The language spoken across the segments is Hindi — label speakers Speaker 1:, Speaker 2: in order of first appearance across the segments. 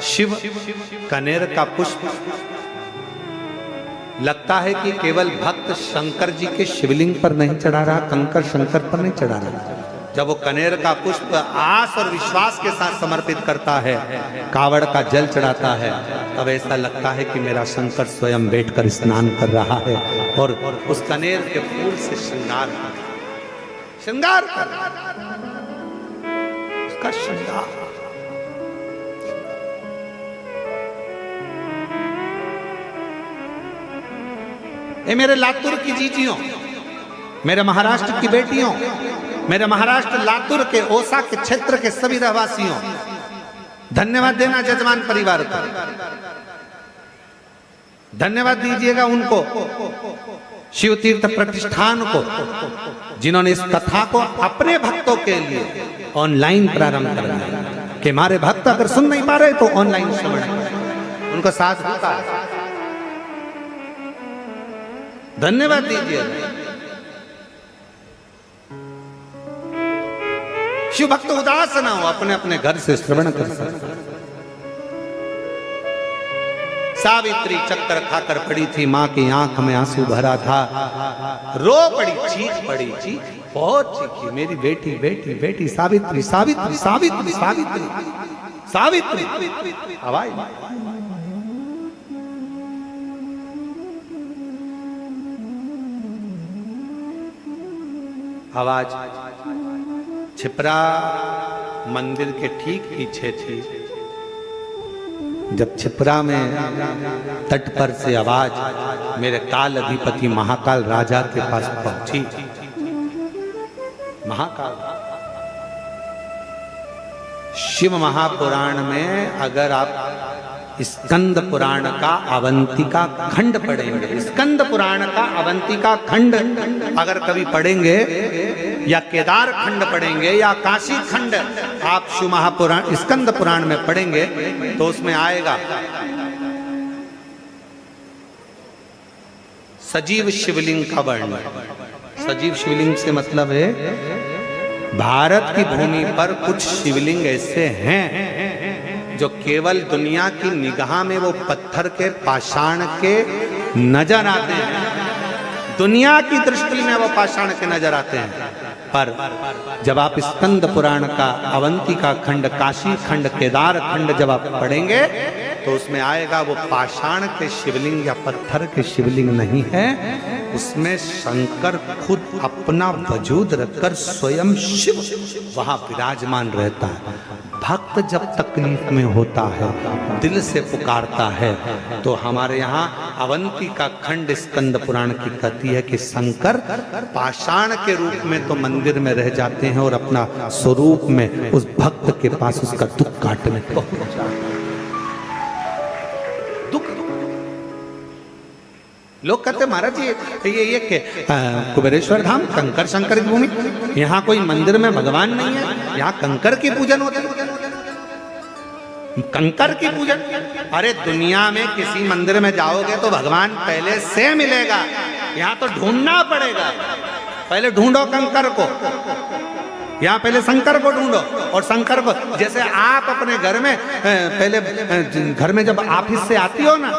Speaker 1: शिव कनेर का पुष्प लगता है कि केवल भक्त शंकर जी के शिवलिंग पर नहीं चढ़ा रहा, कंकर शंकर पर नहीं चढ़ा रहा। जब वो कनेर का पुष्प आस और विश्वास के साथ समर्पित करता है, कावड़ का जल चढ़ाता है, तब ऐसा लगता है कि मेरा शंकर स्वयं बैठकर स्नान कर रहा है और उस कनेर के फूल से श्रृंगार कर उसका श्रृंगार। ये मेरे लातूर की जीजियों, मेरे महाराष्ट्र की बेटियों, मेरे महाराष्ट्र लातूर के ओसा के क्षेत्र के सभी रहवासियों, धन्यवाद देना जजमान परिवार को, धन्यवाद दीजिएगा उनको, शिव तीर्थ प्रतिष्ठान को, जिन्होंने इस कथा को अपने भक्तों के लिए ऑनलाइन प्रारंभ कर दिया कि हमारे भक्त अगर सुन नहीं पा रहे तो ऑनलाइन श्रवण करें, उनको साथ होता है। धन्यवाद दीजिएगा। शिव भक्त उदास ना हो, अपने अपने घर से श्रवण कर सकते। सावित्री चक्कर खाकर पड़ी थी, मां की आंख में आंसू भरा था, रो पड़ी, चीख पड़ी, चीख बहुत चीखी, मेरी बेटी बेटी बेटी सावित्री सावित्री सावित्री सावित्री सावित्री। आवाज आवाज छिपरा मंदिर के ठीक पीछे थी। जब छिपरा में तट पर से आवाज मेरे काल अधिपति महाकाल राजा के पास पहुंची। महाकाल शिव महापुराण में अगर आप स्कंद पुराण का अवंतिका खंड पढ़ेंगे, स्कंद पुराण का अवंतिका खंड अगर कभी पढ़ेंगे या केदार खंड पढ़ेंगे या काशी खंड आप शिव महापुराण स्कंद पुराण में पढ़ेंगे तो उसमें आएगा सजीव शिवलिंग का वर्णन। सजीव शिवलिंग से मतलब है भारत की भूमि पर कुछ शिवलिंग ऐसे हैं जो केवल दुनिया की निगाह में वो पत्थर के पाषाण के नजर आते हैं, दुनिया की दृष्टि में वो पाषाण के नजर आते हैं, पर जब आप स्कंद पुराण का अवंतिका खंड, काशी खंड, केदार खंड जब आप पढ़ेंगे तो उसमें आएगा वो पाषाण के शिवलिंग या पत्थर के शिवलिंग नहीं है, उसमें शंकर खुद अपना वजूद रखकर स्वयं शिव वहां विराजमान रहता है। भक्त जब तकलीफ में होता है, दिल से पुकारता है, तो हमारे यहाँ अवंतिका खंड स्कंद पुराण की कहती है कि शंकर पाषाण के रूप में तो मंदिर में रह जाते हैं और अपना स्वरूप में उस भक्त के पास उसका दुख काटने को दुख। लोग कहते महाराज जी ये कुबेरेश्वर धाम कंकर शंकर की भूमि, यहाँ कोई मंदिर में भगवान नहीं है, यहाँ कंकर की पूजन होती है, कंकर की पूजन। अरे दुनिया में किसी मंदिर में जाओगे तो भगवान पहले से मिलेगा, यहाँ तो ढूंढना पड़ेगा, पहले ढूंढो कंकर को, यहाँ पहले शंकर को ढूंढो। और शंकर को जैसे आप अपने घर में पहले घर में जब ऑफिस से आती हो ना,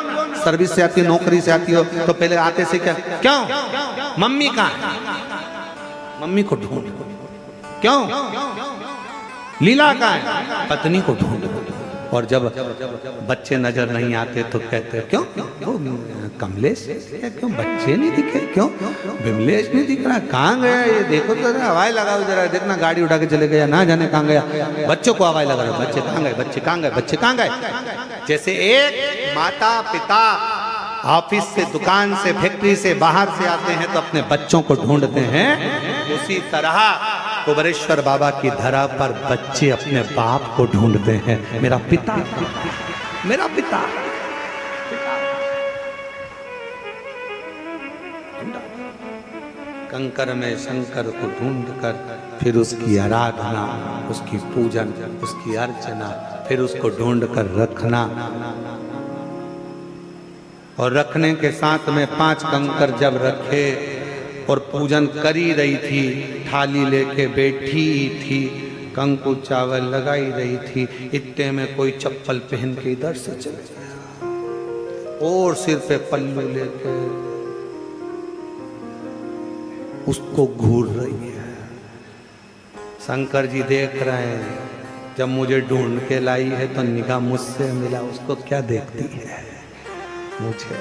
Speaker 1: सर्विस से आती हो, नौकरी से आती हो, तो पहले आते से क्या, क्यों मम्मी कहाँ है, मम्मी को ढूंढ, क्यों लीला कहाँ है, पत्नी को ढूंढ। और जब बच्चे नजर नहीं आते तो कहते हैं क्यों कमलेश, क्यों बच्चे नहीं दिखे, क्यों विमलेश नहीं दिख रहा, कहाँ गया ये, देखो तो हवाई लगाओ जरा, देखना गाड़ी उठा के चले गया, ना जाने कहाँ गया, बच्चों को हवाई लगा रहा, बच्चे कहाँ गए, बच्चे कहाँ गए, बच्चे कहाँ गए। जैसे एक माता पिता ऑफिस से, दुकान से, फैक्ट्री से बाहर से आते हैं तो अपने बच्चों को ढूंढते हैं, उसी तरह कुबेरेश्वर बाबा की धरा पर बच्चे अपने बाप को ढूंढते हैं, मेरा पिता, मेरा पिता। कंकर में शंकर को ढूंढकर फिर उसकी आराधना, उसकी पूजन, उसकी अर्चना, फिर उसको ढूंढकर रखना। और रखने के साथ में 5 कंकर जब रखे और पूजन करी रही थी, थाली लेके बैठी थी, कंकु चावल लगाई रही थी, इतने में कोई चप्पल पहन के इधर से चले गया और सिर पे पल्लू लेके उसको घूर रही है। शंकर जी देख रहे हैं, जब मुझे ढूंढ के लाई है तो निगाह मुझसे मिला, उसको क्या देखती है मुझे।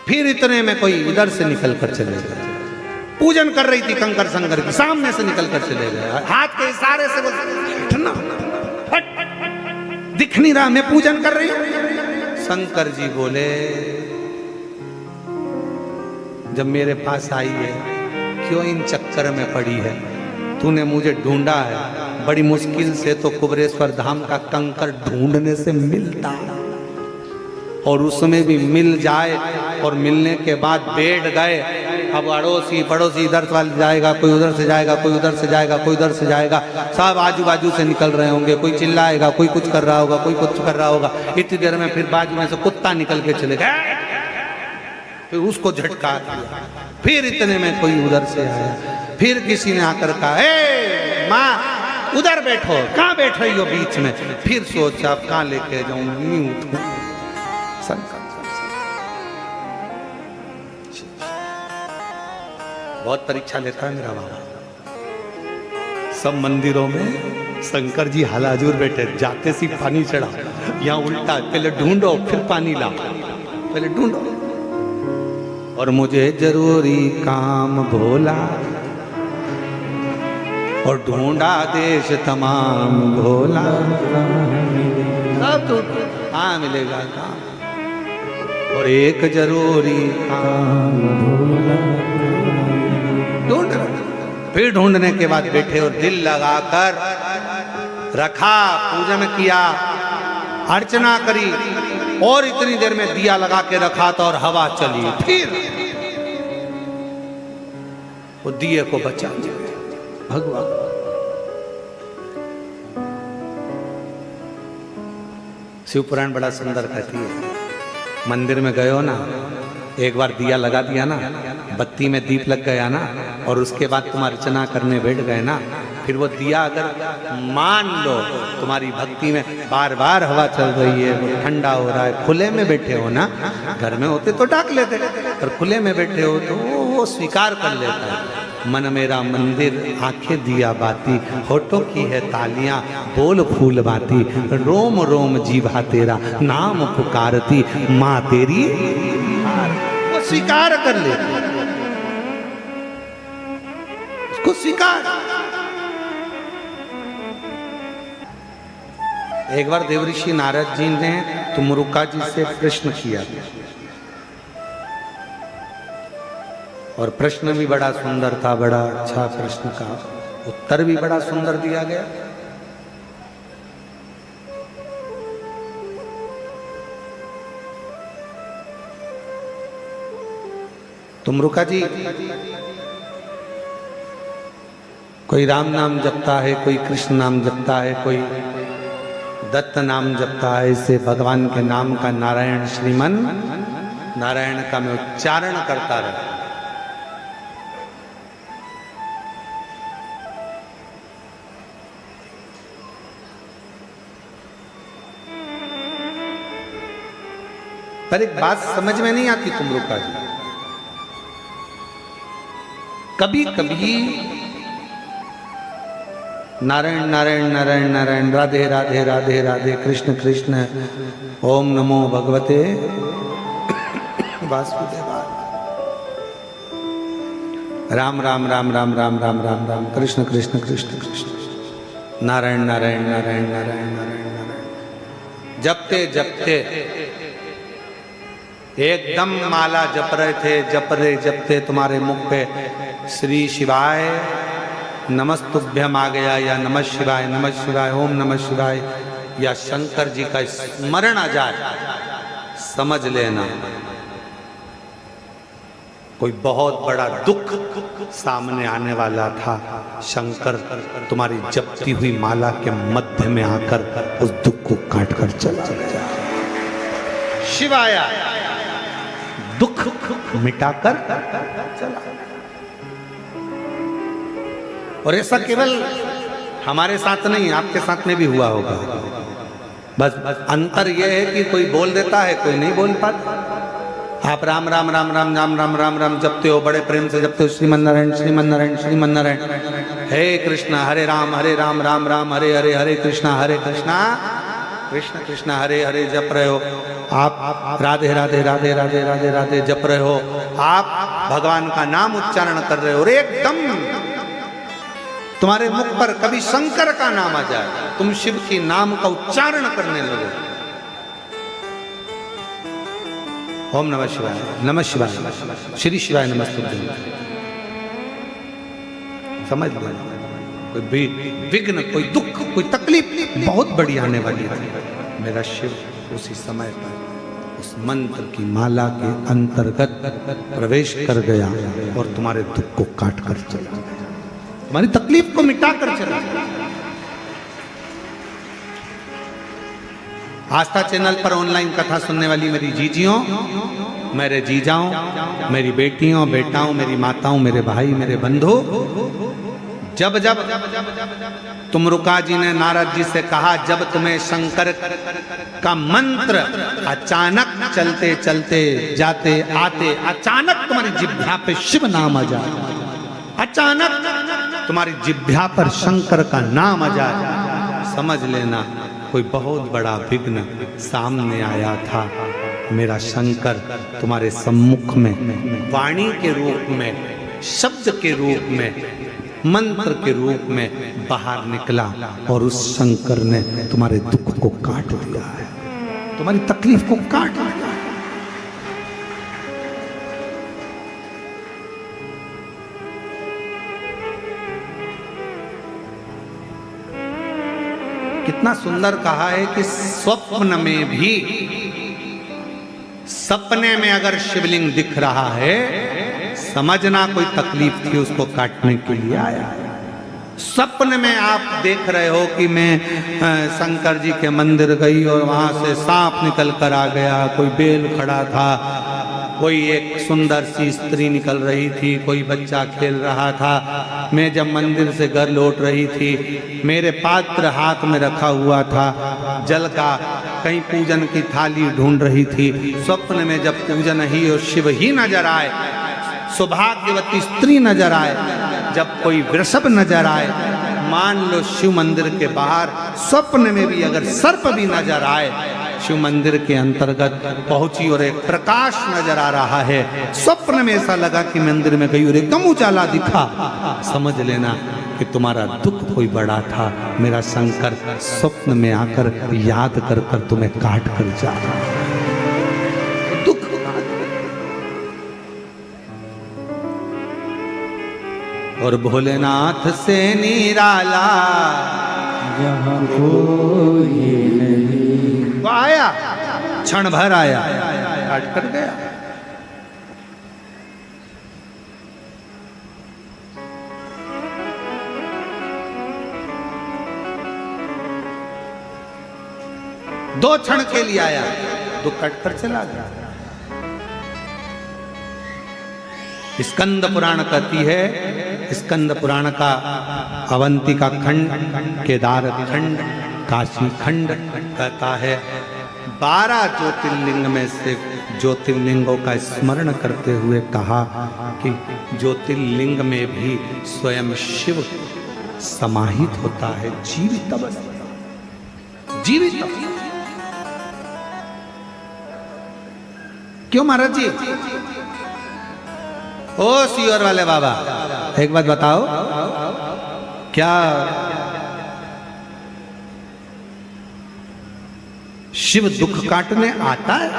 Speaker 1: फिर इतने में कोई इधर से निकल कर चले गए, पूजन कर रही थी कंकर शंकर की, सामने से निकल कर चले गए, हाथ के इशारे से बोलना दिख नहीं रहा, मैं पूजन कर रही हूं। शंकर जी बोले, जब मेरे पास आई है क्यों इन चक्कर में पड़ी है, तूने मुझे ढूंढा है, बड़ी मुश्किल से तो कुबरेश्वर धाम का कंकर ढूंढने से मिलता, और उसमें भी मिल जाए और मिलने के बाद बैठ गए, अब अड़ोसी पड़ोसी इधर से जाएगा, कोई उधर से जाएगा, कोई उधर से जाएगा, कोई उधर से जाएगा, सब आजू बाजू से निकल रहे होंगे, कोई चिल्लाएगा, कोई कुछ कर रहा होगा, कोई कुछ कर रहा होगा। इतनी देर में फिर बाजू में से कुत्ता निकल के चले गए, फिर उसको झटका दिया, फिर इतने में कोई उधर से आया, फिर किसी ने आकर कहा, ए माँ उधर बैठो, कहाँ बैठ रही हो बीच में। फिर सोचा अब कहाँ लेके जाऊं, नहीं उठूं। बहुत परीक्षा लेता है मेरा बाबा। सब मंदिरों में शंकर जी हालाजूर बैठे, जाते सी पानी चढ़ा, यहाँ उल्टा, पहले ढूंढो फिर पानी ला, पहले ढूंढो। और मुझे जरूरी काम भोला, और ढूंढा देश तमाम भोला, सब तो हाँ मिलेगा काम, और एक जरूरी काम भोला। ढूंढ, फिर ढूंढने के बाद बैठे और दिल लगाकर रखा, पूजन किया, अर्चना करी, और इतनी देर में दिया लगा के रखा था और हवा चली, फिर वो दिए को बचा दिया भगवान। शिव पुराण बड़ा सुंदर कहती है, मंदिर में गए हो ना, एक बार दिया लगा दिया ना, बत्ती में दीप लग गया ना, और उसके बाद तुम अर्चना करने बैठ गए ना, फिर वो दिया अगर मान लो तुम्हारी भक्ति में बार बार हवा चल रही है, वो ठंडा हो रहा है, खुले में बैठे हो ना, घर में होते तो ढक लेते, पर खुले में बैठे हो तो वो स्वीकार कर लेता है। मन मेरा मंदिर, आंखें दिया बाती, होठों की है तालियां, बोल फूल बाती, रोम रोम जीवा तेरा नाम पुकारती, माँ तेरी वो स्वीकार कर ले, उसको स्वीकार। एक बार देवऋषि नारद जी ने तुमरुका जी से प्रश्न किया, और प्रश्न भी बड़ा सुंदर था, बड़ा अच्छा प्रश्न का उत्तर भी बड़ा सुंदर दिया गया। तुमरुका जी, कोई राम नाम जपता है, कोई कृष्ण नाम जपता है, कोई दत्त नाम जपता है, इससे भगवान के नाम का नारायण श्रीमन नारायण का मैं उच्चारण करता रहता। पर एक बात समझ में नहीं आती तुमरुका जी, कभी कभी नारायण नारायण नारायण नारायण, राधे राधे राधे राधे, कृष्ण कृष्ण, ओम नमो भगवते वासुदेवाय, राम राम राम राम राम राम राम राम, कृष्ण कृष्ण कृष्ण कृष्ण, नारायण नारायण नारायण नारायण नारायण नारायण, जपते जपते एकदम माला जप रहे थे, जपते तुम्हारे मुख पे श्री शिवाय नमस्तुभ्यम आ गया, या नमः शिवाय, ओम नमः शिवाय, या शंकर जी का स्मरण आ जाए, समझ लेना कोई बहुत बड़ा दुख सामने आने वाला था। शंकर तुम्हारी जपती हुई माला के मध्य में आकर उस दुख को काट कर चला गया। शिवाया दुख मिटाकर चला। और ऐसा केवल हमारे साथ नहीं, आपके साथ में भी हुआ होगा। बस अंतर यह है कि कोई बोल देता है, कोई नहीं बोल पाता। आप राम राम राम राम राम राम राम राम जपते हो, बड़े प्रेम से जपते हो, श्रीमन नारायण श्रीमन नारायण श्रीमन नारायण, हे कृष्णा हरे राम राम राम हरे हरे, हरे कृष्णा कृष्ण कृष्ण हरे हरे जप रहे हो। आप राधे राधे राधे राधे राधे राधे जप रहे हो, आप भगवान का नाम उच्चारण कर रहे हो, और एकदम तुम्हारे मुख पर कभी शंकर का नाम आ जाए, तुम शिव के नाम का उच्चारण करने लगो। ओम नमः शिवाय, नमः शिवाय, श्री शिवाय नमस्तुभ्यं। समझ लो, कोई विघ्न, कोई दुख, कोई तकलीफ बहुत बड़ी आने वाली थी, मेरा शिव उसी समय पर उस मंत्र की माला के अंतर्गत प्रवेश कर गया और तुम्हारे दुख को काट कर चला गया, तुम्हारी तकलीफ को मिटा कर चला गया। आस्था चैनल पर ऑनलाइन कथा सुनने वाली मेरी जीजियों, मेरे जीजाओं, मेरी बेटियों, बेटाओं, मेरी माताओं, मेरे भाई, मेरे बंधु, जब जब तुमरुका जी ने नारद जी से कहा, जब तुम्हें शंकर का मंत्र अचानक चलते चलते जाते आते अचानक तुम्हारी जिह्वा पे शिव नाम आ जाए, अचानक तुम्हारी जिह्वा पर शंकर का नाम आ जाए, समझ लेना कोई बहुत बड़ा विघ्न सामने आया था। मेरा शंकर तुम्हारे सम्मुख में वाणी के रूप में, शब्द के रूप में, मंत्र के रूप में बाहर निकला, और उस शंकर ने तुम्हारे दुख को काट दिया है, तुम्हारी तकलीफ को काट दिया है। कितना सुंदर कहा है कि स्वप्न में भी, सपने में अगर शिवलिंग दिख रहा है, समझना कोई तकलीफ थी उसको काटने के लिए आया है। सपने में आप देख रहे हो कि मैं शंकर जी के मंदिर गई और वहां से सांप निकल कर आ गया, कोई बेल खड़ा था, कोई एक सुंदर सी स्त्री निकल रही थी, कोई बच्चा खेल रहा था, मैं जब मंदिर से घर लौट रही थी, मेरे पात्र हाथ में रखा हुआ था जल का, कहीं पूजन की थाली ढूंढ रही थी। स्वप्न में जब पूजन ही और शिव ही नजर आए, सौभाग्यवती स्त्री नजर आए, जब कोई वृषभ नजर आए, मान लो शिव मंदिर के बाहर स्वप्न में भी अगर सर्प भी नजर आए, शिव मंदिर के अंतर्गत पहुंची और एक प्रकाश नजर आ रहा है, स्वप्न में ऐसा लगा कि मंदिर में गई और एकदम उजाला दिखा, समझ लेना कि तुम्हारा दुख कोई बड़ा था, मेरा शंकर स्वप्न में आकर याद कर कर तुम्हें काट कर जा रहा है। दुख और भोलेनाथ से निराला
Speaker 2: यहाँ कोई नहीं।
Speaker 1: वो आया, क्षण भर आया, काट कर गया। दो क्षण के लिए आया, दो कट कर चला गया। स्कंद पुराण कहती है, स्कंद पुराण का अवंतिका खंड, केदार खंड, काशी खंड कहता है 12 ज्योतिर्लिंग में से ज्योतिर्लिंगों का स्मरण करते हुए कहा कि ज्योतिर्लिंग में भी स्वयं शिव समाहित होता है, जीवित जीवित। क्यों महाराज जी? ओ सीवर वाले बाबा, एक बात बताओ, क्या शिव दुख काटने आता है?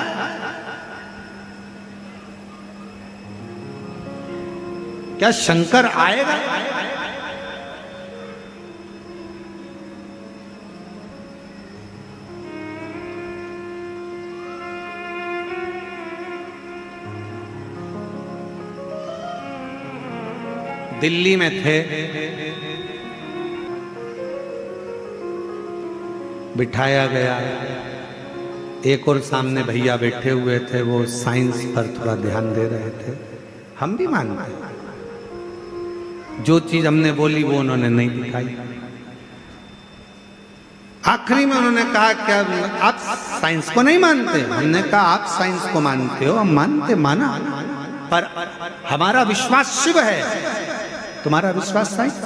Speaker 1: क्या शंकर आएगा? दिल्ली में थे, बिठाया गया, एक और सामने भैया बैठे हुए थे, वो साइंस पर थोड़ा ध्यान दे रहे थे। हम भी मानते हैं, जो चीज हमने बोली वो उन्होंने नहीं दिखाई। आखिरी में उन्होंने कहा क्या आप साइंस को नहीं मानते? हमने कहा आप साइंस को मानते हो, हम माना, पर हमारा विश्वास शिव है, तुम्हारा विश्वास साइंस।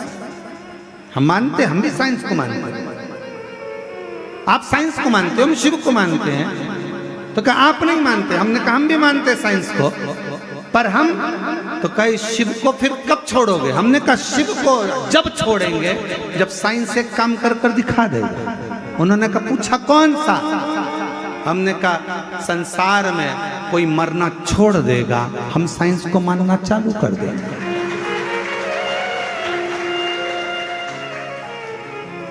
Speaker 1: हम मानते, हम भी साइंस को मानते हैं। आप साइंस को मानते हो, हम शिव को मानते हैं। तो कहा आप नहीं मानते? हमने कहा हम भी मानते हैं साइंस को, पर हम तो कहे शिव को फिर कब छोड़ोगे? हमने कहा शिव को जब छोड़ेंगे जब साइंस एक काम कर कर दिखा देगा। उन्होंने कहा पूछा कौन सा? हमने कहा संसार में कोई मरना छोड़ देगा, हम साइंस को मानना चालू कर देंगे।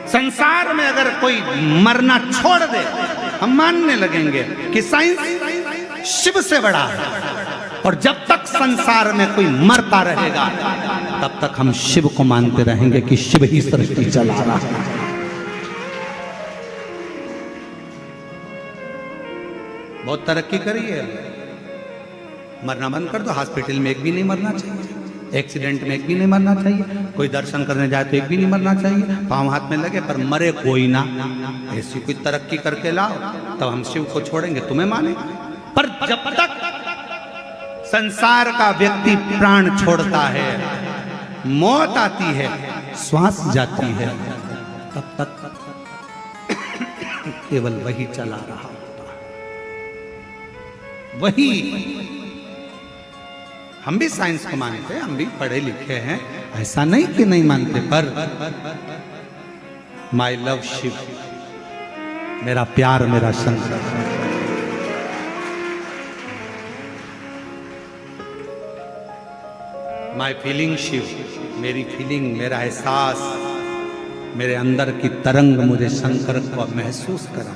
Speaker 1: संसार में अगर कोई मरना छोड़ दे, हम मानने लगेंगे कि साइंस शिव से बड़ा है। और जब तक संसार में कोई मरता रहेगा तब तक हम शिव को मानते रहेंगे कि शिव ही सृष्टि चला रहा है। बहुत तरक्की करी है, मरना बंद कर दो। हॉस्पिटल में एक भी नहीं मरना चाहिए, एक्सीडेंट में एक भी नहीं मरना चाहिए, कोई दर्शन करने जाए तो एक भी नहीं मरना चाहिए, पांव हाथ में लगे पर मरे कोई ना। ऐसी कोई तरक्की करके लाओ तब हम शिव को छोड़ेंगे, तुम्हें मानेंगे। पर जब तक संसार का व्यक्ति प्राण छोड़ता है, मौत आती है, श्वास जाती है, तब तक केवल वही चला रहा होता है, वही। हम भी साइंस को मानते हैं, हम भी पढ़े लिखे हैं, ऐसा नहीं कि नहीं मानते, पर माई लव शिव, मेरा प्यार, मेरा शंकर। माई फीलिंग शिव, मेरी फीलिंग, मेरा एहसास, मेरे अंदर की तरंग मुझे शंकर को महसूस करा।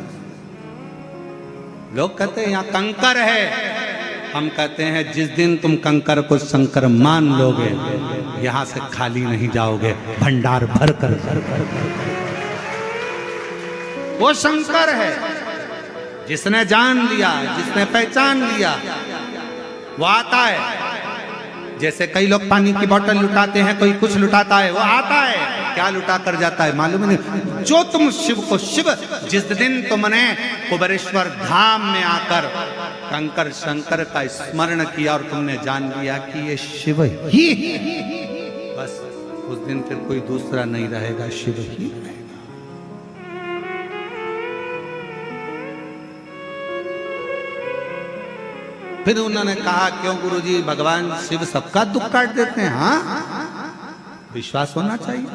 Speaker 1: लोग कहते हैं यहाँ कंकर है, हम कहते हैं जिस दिन तुम कंकर को शंकर मान लोगे यहां से खाली नहीं जाओगे, भंडार भर कर। वो शंकर है जिसने जान लिया, जिसने पहचान लिया, वो आता है। जैसे कई लोग पानी की बोतल लुटाते हैं, कोई कुछ लुटाता है, वो आता है, क्या लुटा कर जाता है मालूम नहीं। जो तुम शिव को शिव, जिस दिन तुमने कुबेरेश्वर धाम में आकर कंकर शंकर का स्मरण किया और तुमने जान लिया कि ये शिव ही, बस उस दिन फिर कोई दूसरा नहीं रहेगा, शिव ही रहेगा। फिर उन्होंने कहा क्यों गुरुजी, भगवान शिव सबका दुख काट देते हैं? हाँ, विश्वास होना चाहिए।